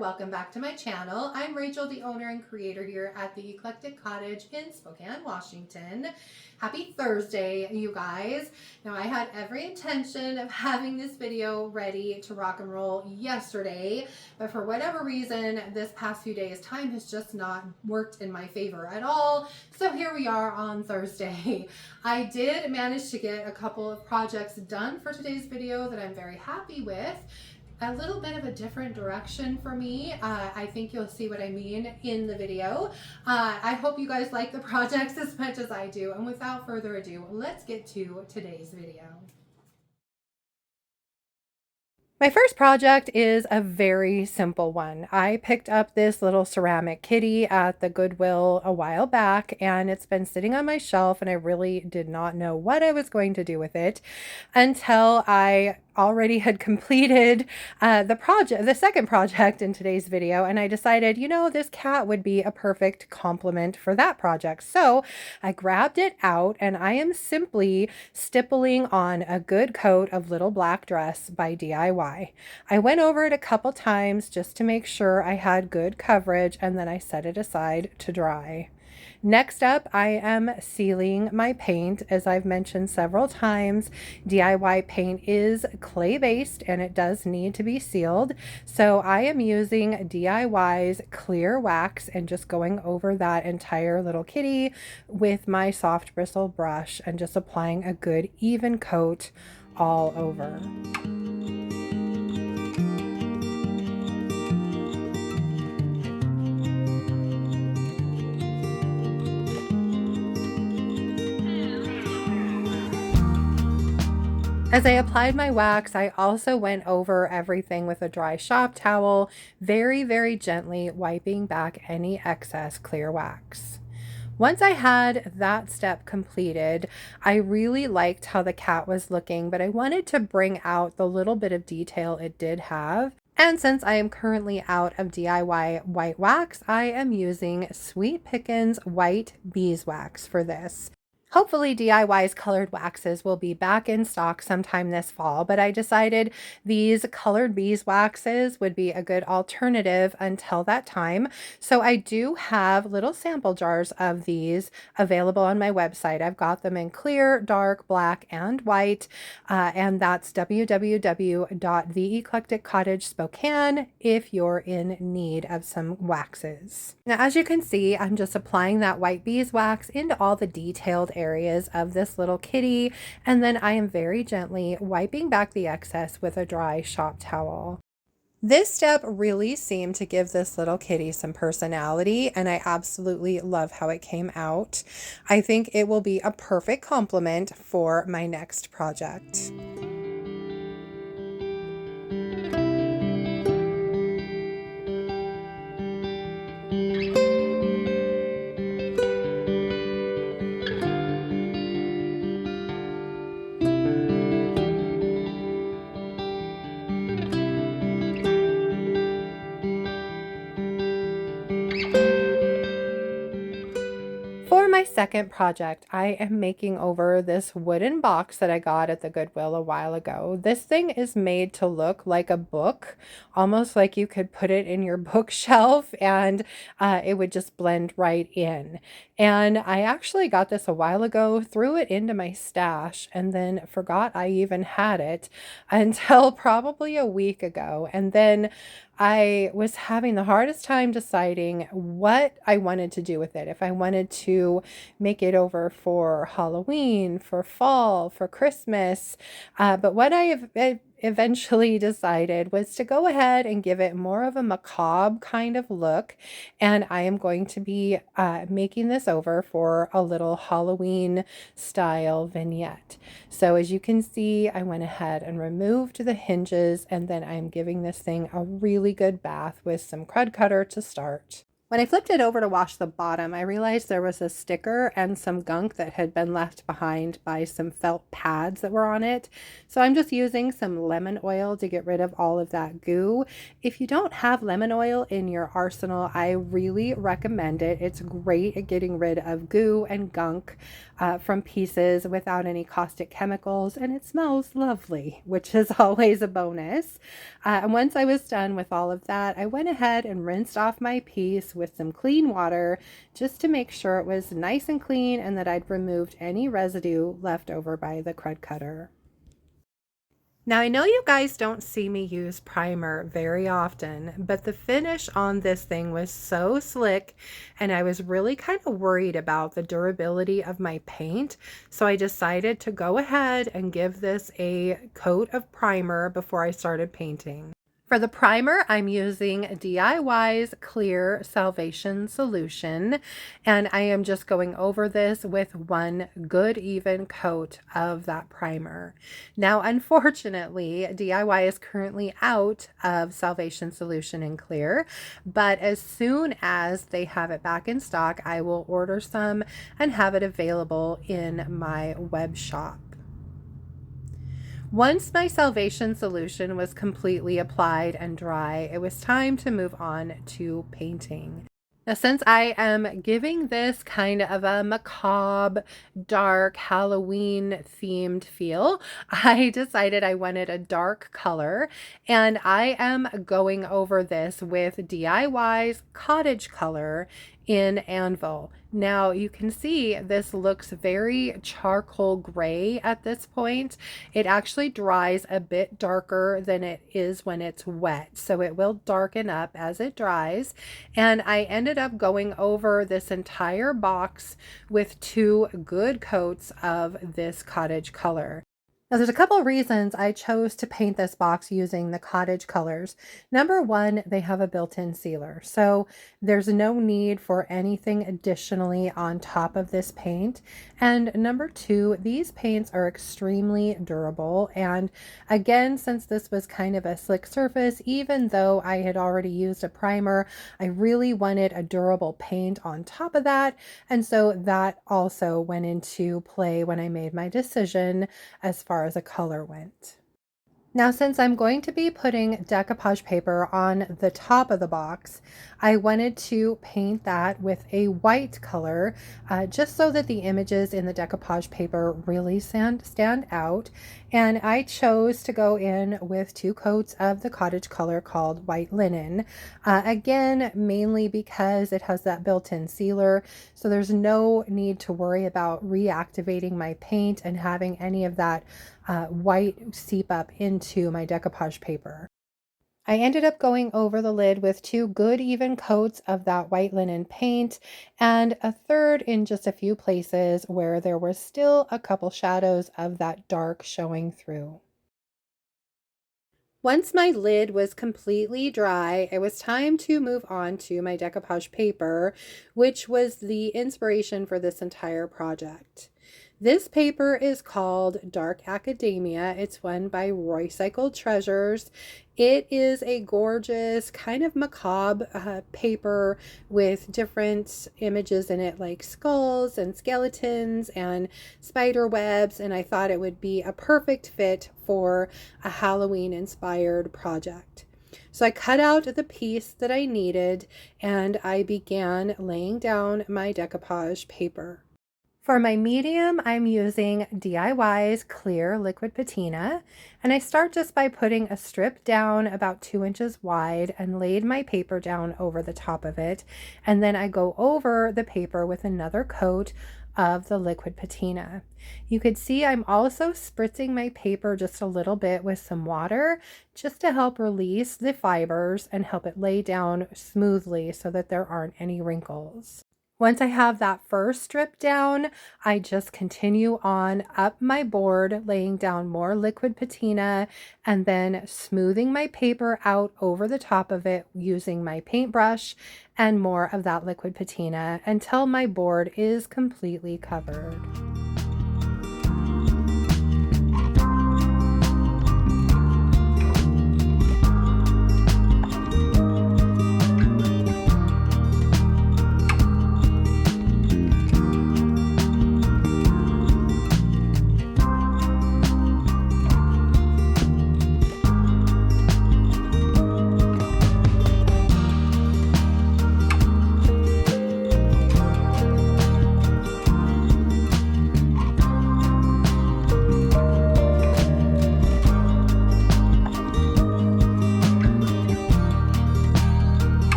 welcome back to my channel. I'm Rachel, the owner and creator here at the Eclectic Cottage in Spokane, Washington. Happy Thursday, you guys. Now, I had every intention of having this video ready to rock and roll yesterday, but for whatever reason, this past few days, time has just not worked in my favor at all. So here we are on Thursday. I did manage to get a couple of projects done for today's video that I'm very happy with. A little bit of a different direction for me. I think you'll see what I mean in the video. I hope you guys like the projects as much as I do. And without further ado, let's get to today's video. My first project is a very simple one. I picked up this little ceramic kitty at the Goodwill a while back, and it's been sitting on my shelf, and I really did not know what I was going to do with it until I already had completed the second project in today's video, and I decided, you know, this cat would be a perfect complement for that project. So I grabbed it out, and I am simply stippling on a good coat of Little Black Dress by DIY. I went over it a couple times just to make sure I had good coverage, and then I set it aside to dry. Next up, I am sealing my paint. As I've mentioned several times, DIY paint is clay-based and it does need to be sealed. So I am using DIY's clear wax and just going over that entire little kitty with my soft bristle brush and just applying a good even coat all over. As I applied my wax, I also went over everything with a dry shop towel, very, very gently wiping back any excess clear wax. Once I had that step completed, I really liked how the cat was looking, but I wanted to bring out the little bit of detail it did have. And since I am currently out of DIY white wax, I am using Sweet Pickins white beeswax for this. Hopefully DIY's colored waxes will be back in stock sometime this fall, but I decided these colored beeswaxes would be a good alternative until that time. So I do have little sample jars of these available on my website. I've got them in clear, dark, black, and white, and that's www.theeclecticcottage.spokane if you're in need of some waxes. Now, as you can see, I'm just applying that white beeswax into all the detailed areas of this little kitty, and then I am very gently wiping back the excess with a dry shop towel. This step really seemed to give this little kitty some personality, and I absolutely love how it came out. I think it will be a perfect complement for my next project. For my second project, I am making over this wooden box that I got at the Goodwill a while ago. This thing is made to look like a book, almost like you could put it in your bookshelf and it would just blend right in. And I actually got this a while ago, threw it into my stash, and then forgot I even had it until probably a week ago. And then I was having the hardest time deciding what I wanted to do with it. If I wanted to make it over for Halloween, for fall, for Christmas. But what I have eventually decided was to go ahead and give it more of a macabre kind of look. And I am going to be making this over for a little Halloween style vignette. So as you can see, I went ahead and removed the hinges, and then I'm giving this thing a really good bath with some crud cutter to start. When I flipped it over to wash the bottom, I realized there was a sticker and some gunk that had been left behind by some felt pads that were on it. So I'm just using some lemon oil to get rid of all of that goo. If you don't have lemon oil in your arsenal, I really recommend it. It's great at getting rid of goo and gunk from pieces without any caustic chemicals, and it smells lovely, which is always a bonus. And once I was done with all of that, I went ahead and rinsed off my piece with some clean water just to make sure it was nice and clean and that I'd removed any residue left over by the crud cutter. Now, I know you guys don't see me use primer very often, but the finish on this thing was so slick and I was really kind of worried about the durability of my paint. So I decided to go ahead and give this a coat of primer before I started painting. For the primer, I'm using DIY's Clear Salvation Solution, and I am just going over this with one good even coat of that primer. Now, unfortunately, DIY is currently out of Salvation Solution in Clear, but as soon as they have it back in stock, I will order some and have it available in my web shop. Once my Salvation Solution was completely applied and dry, it was time to move on to painting. Now, since I am giving this kind of a macabre, dark, Halloween themed feel, I decided I wanted a dark color, and I am going over this with DIY's Cottage color in Anvil. Now you can see this looks very charcoal gray at this point. It actually dries a bit darker than it is when it's wet, so it will darken up as it dries. And I ended up going over this entire box with 2 good coats of this Cottage color. Now, there's a couple of reasons I chose to paint this box using the Cottage colors. Number one, they have a built-in sealer, so there's no need for anything additionally on top of this paint. And number two, these paints are extremely durable. And again, since this was kind of a slick surface, even though I had already used a primer, I really wanted a durable paint on top of that. And so that also went into play when I made my decision as far as a color went. Now, since I'm going to be putting decoupage paper on the top of the box, I wanted to paint that with a white color, just so that the images in the decoupage paper really stand out. And I chose to go in with 2 coats of the Cottage color called White Linen. Again, mainly because it has that built-in sealer, so there's no need to worry about reactivating my paint and having any of that white seep up into my decoupage paper. I ended up going over the lid with 2 good even coats of that white linen paint and a third in just a few places where there was still a couple shadows of that dark showing through. Once my lid was completely dry, it was time to move on to my decoupage paper, which was the inspiration for this entire project. This paper is called Dark Academia. It's one by Roycycled Treasures. It is a gorgeous kind of macabre paper with different images in it, like skulls and skeletons and spider webs, and I thought it would be a perfect fit for a Halloween inspired project. So I cut out the piece that I needed and I began laying down my decoupage paper. For my medium, I'm using DIY's Clear Liquid Patina, and I start just by putting a strip down about 2 inches wide and laid my paper down over the top of it, and then I go over the paper with another coat of the liquid patina. You could see I'm also spritzing my paper just a little bit with some water just to help release the fibers and help it lay down smoothly so that there aren't any wrinkles. Once I have that first strip down, I just continue on up my board, laying down more liquid patina and then smoothing my paper out over the top of it using my paintbrush and more of that liquid patina until my board is completely covered.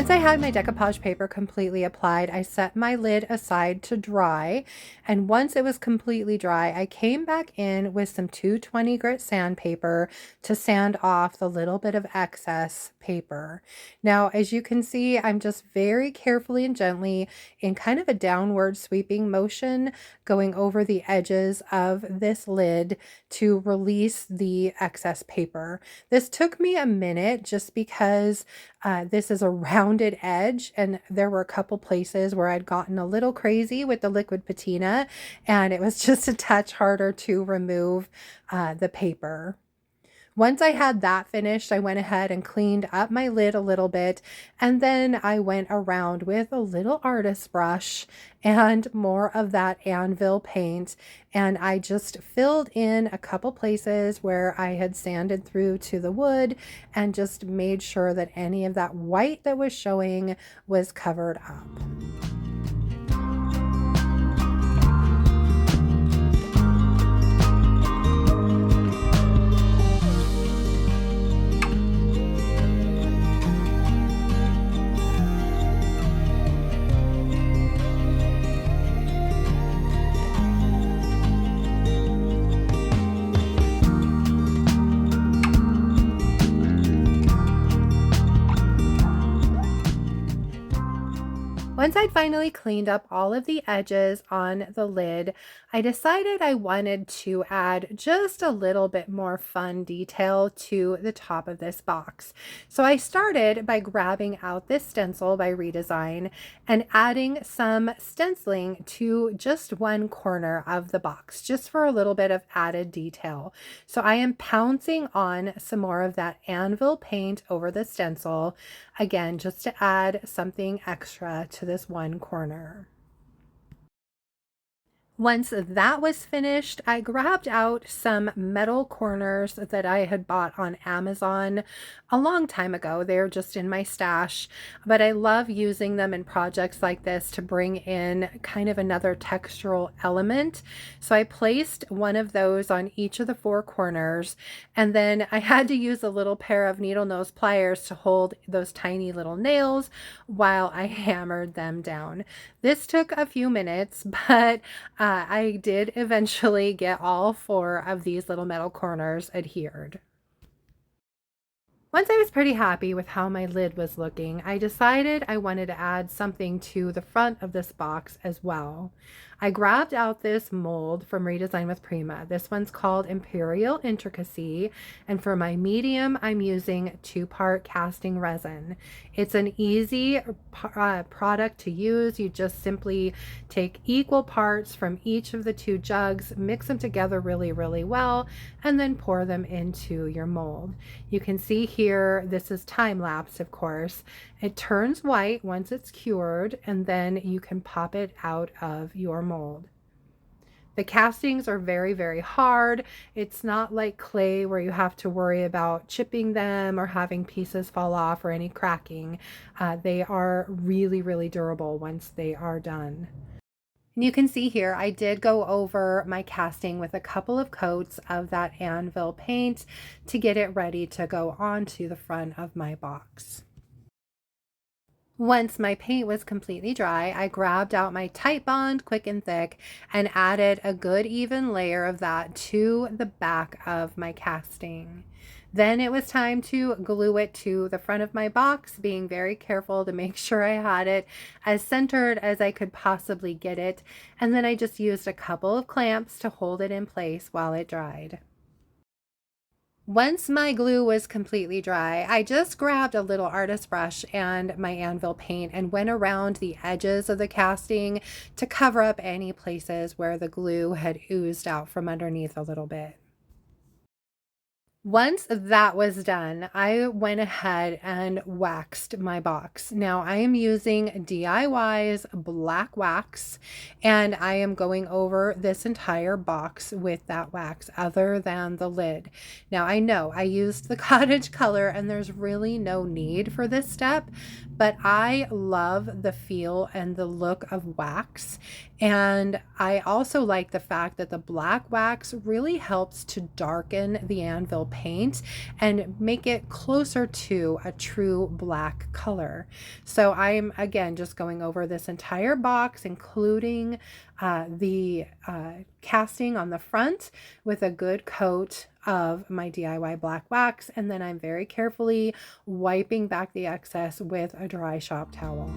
Once I had my decoupage paper completely applied, I set my lid aside to dry. And once it was completely dry, I came back in with some 220 grit sandpaper to sand off the little bit of excess paper. Now, as you can see, I'm just very carefully and gently in kind of a downward sweeping motion going over the edges of this lid to release the excess paper. This took me a minute just because this is a rounded edge, and there were a couple places where I'd gotten a little crazy with the liquid patina, and it was just a touch harder to remove the paper. Once I had that finished, I went ahead and cleaned up my lid a little bit, and then I went around with a little artist brush and more of that Anvil paint, and I just filled in a couple places where I had sanded through to the wood and just made sure that any of that white that was showing was covered up. Once I'd finally cleaned up all of the edges on the lid, I decided I wanted to add just a little bit more fun detail to the top of this box. So I started by grabbing out this stencil by Redesign and adding some stenciling to just one corner of the box, just for a little bit of added detail. So I am pouncing on some more of that Anvil paint over the stencil, again, just to add something extra to this one corner. Once that was finished, I grabbed out some metal corners that I had bought on Amazon a long time ago. They're just in my stash, but I love using them in projects like this to bring in kind of another textural element. So I placed one of those on each of the four corners, and then I had to use a little pair of needle nose pliers to hold those tiny little nails while I hammered them down. This took a few minutes, but I did eventually get all four of these little metal corners adhered. Once I was pretty happy with how my lid was looking, I decided I wanted to add something to the front of this box as well. I grabbed out this mold from Redesign with Prima. This one's called Imperial Intricacy, and for my medium, I'm using 2-part casting resin. It's an easy product to use. You just simply take equal parts from each of the 2 jugs, mix them together really, really well, and then pour them into your mold. You can see here, this is time-lapse, of course. It turns white once it's cured, and then you can pop it out of your mold. The castings are very, very hard. It's not like clay where you have to worry about chipping them or having pieces fall off or any cracking. They are really, really durable once they are done. And you can see here, I did go over my casting with a couple of coats of that Anvil paint to get it ready to go onto the front of my box. Once my paint was completely dry, I grabbed out my Titebond Quick and Thick and added a good even layer of that to the back of my casting. Then it was time to glue it to the front of my box, being very careful to make sure I had it as centered as I could possibly get it. And then I just used a couple of clamps to hold it in place while it dried. Once my glue was completely dry, I just grabbed a little artist brush and my Anvil paint and went around the edges of the casting to cover up any places where the glue had oozed out from underneath a little bit. Once that was done, I went ahead and waxed my box. Now I am using DIY's black wax, and I am going over this entire box with that wax other than the lid. Now I know I used the Cottage color and there's really no need for this step, but I love the feel and the look of wax. And I also like the fact that the black wax really helps to darken the Anvil paint and make it closer to a true black color. So I'm again just going over this entire box, including the casting on the front with a good coat of my DIY black wax, and then I'm very carefully wiping back the excess with a dry shop towel.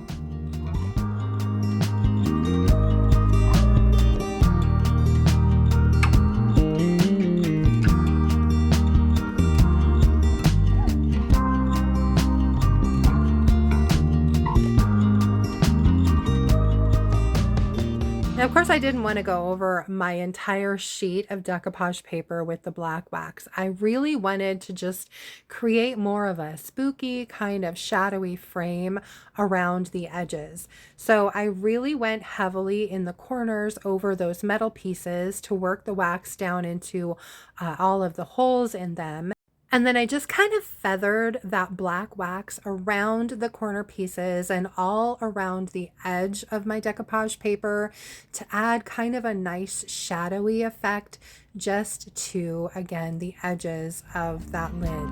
Now, of course, I didn't want to go over my entire sheet of decoupage paper with the black wax. I really wanted to just create more of a spooky kind of shadowy frame around the edges. So I really went heavily in the corners over those metal pieces to work the wax down into all of the holes in them. And then I just kind of feathered that black wax around the corner pieces and all around the edge of my decoupage paper to add kind of a nice shadowy effect just to, again, the edges of that lid.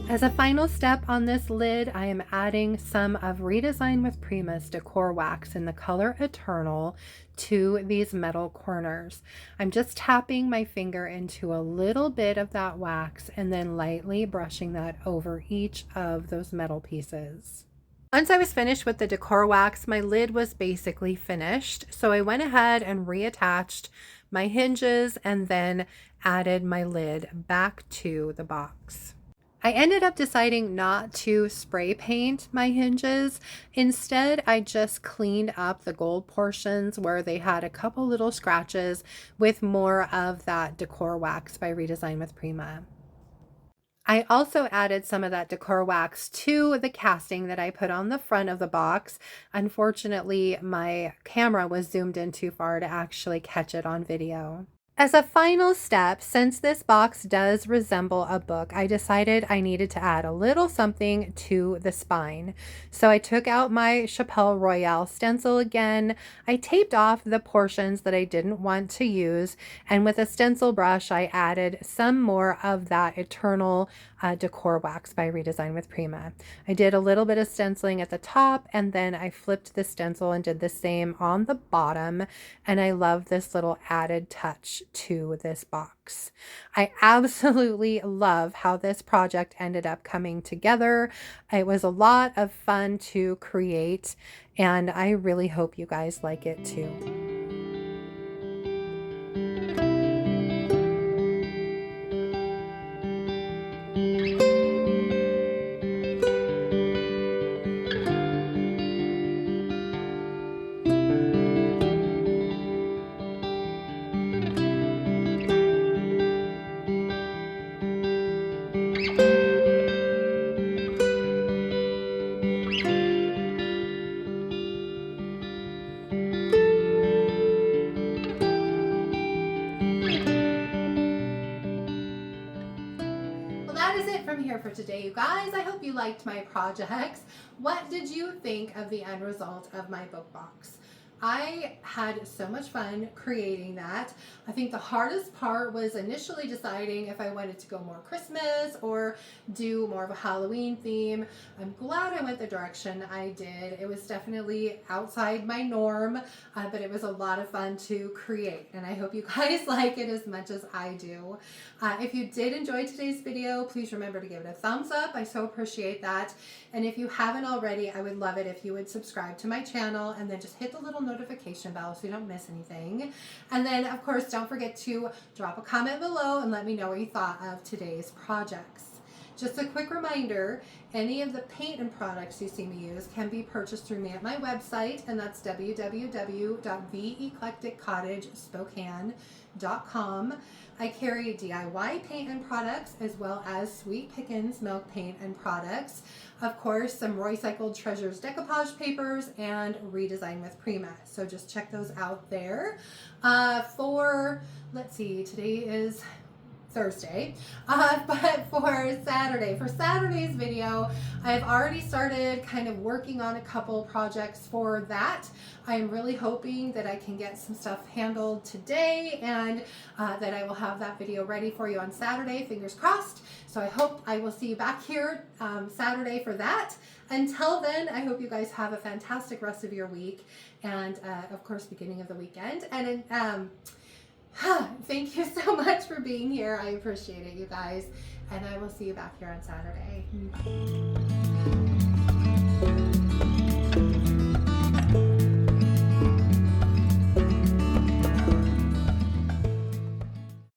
As a final step on this lid, I am adding some of Redesign with Prima's Decor wax in the color Eternal to these metal corners. I'm just tapping my finger into a little bit of that wax and then lightly brushing that over each of those metal pieces. Once I was finished with the Decor wax, my lid was basically finished. So I went ahead and reattached my hinges and then added my lid back to the box. I ended up deciding not to spray paint my hinges. Instead, I just cleaned up the gold portions where they had a couple little scratches with more of that Decor wax by Redesign with Prima. I also added some of that Decor wax to the casting that I put on the front of the box. Unfortunately, my camera was zoomed in too far to actually catch it on video. As a final step, since this box does resemble a book, I decided I needed to add a little something to the spine. So I took out my Chapelle Royalle stencil again. I taped off the portions that I didn't want to use, and with a stencil brush, I added some more of that Eternal Decor wax by Redesign with Prima. I did a little bit of stenciling at the top, and then I flipped the stencil and did the same on the bottom, and I love this little added touch to this box. I absolutely love how this project ended up coming together. It was a lot of fun to create, and I really hope you guys like it too. Here for today, you guys. I hope you liked my projects. What did you think of the end result of my book box? I had so much fun creating that. I think the hardest part was initially deciding if I wanted to go more Christmas or do more of a Halloween theme. I'm glad I went the direction I did. It was definitely outside my norm, but it was a lot of fun to create, and I hope you guys like it as much as I do. If you did enjoy today's video, please remember to give it a thumbs up. I so appreciate that. And if you haven't already, I would love it if you would subscribe to my channel and then just hit the little notification bell so you don't miss anything. And then, of course, don't forget to drop a comment below and let me know what you thought of today's projects. Just a quick reminder, any of the paint and products you see me use can be purchased through me at my website, and that's www.theeclecticcottagespokane.com. I carry DIY paint and products as well as Sweet Pickins milk paint and products. Of course, some Roycycled Treasures decoupage papers and Redesign with Prima. So just check those out there. Let's see, today is Thursday, but for Saturday's video, I've already started kind of working on a couple projects for that. I am really hoping that I can get some stuff handled today and that I will have that video ready for you on Saturday, fingers crossed. So I hope I will see you back here Saturday for that. Until then, I hope you guys have a fantastic rest of your week and of course, beginning of the weekend. And thank you so much for being here. I appreciate it, you guys. And I will see you back here on Saturday.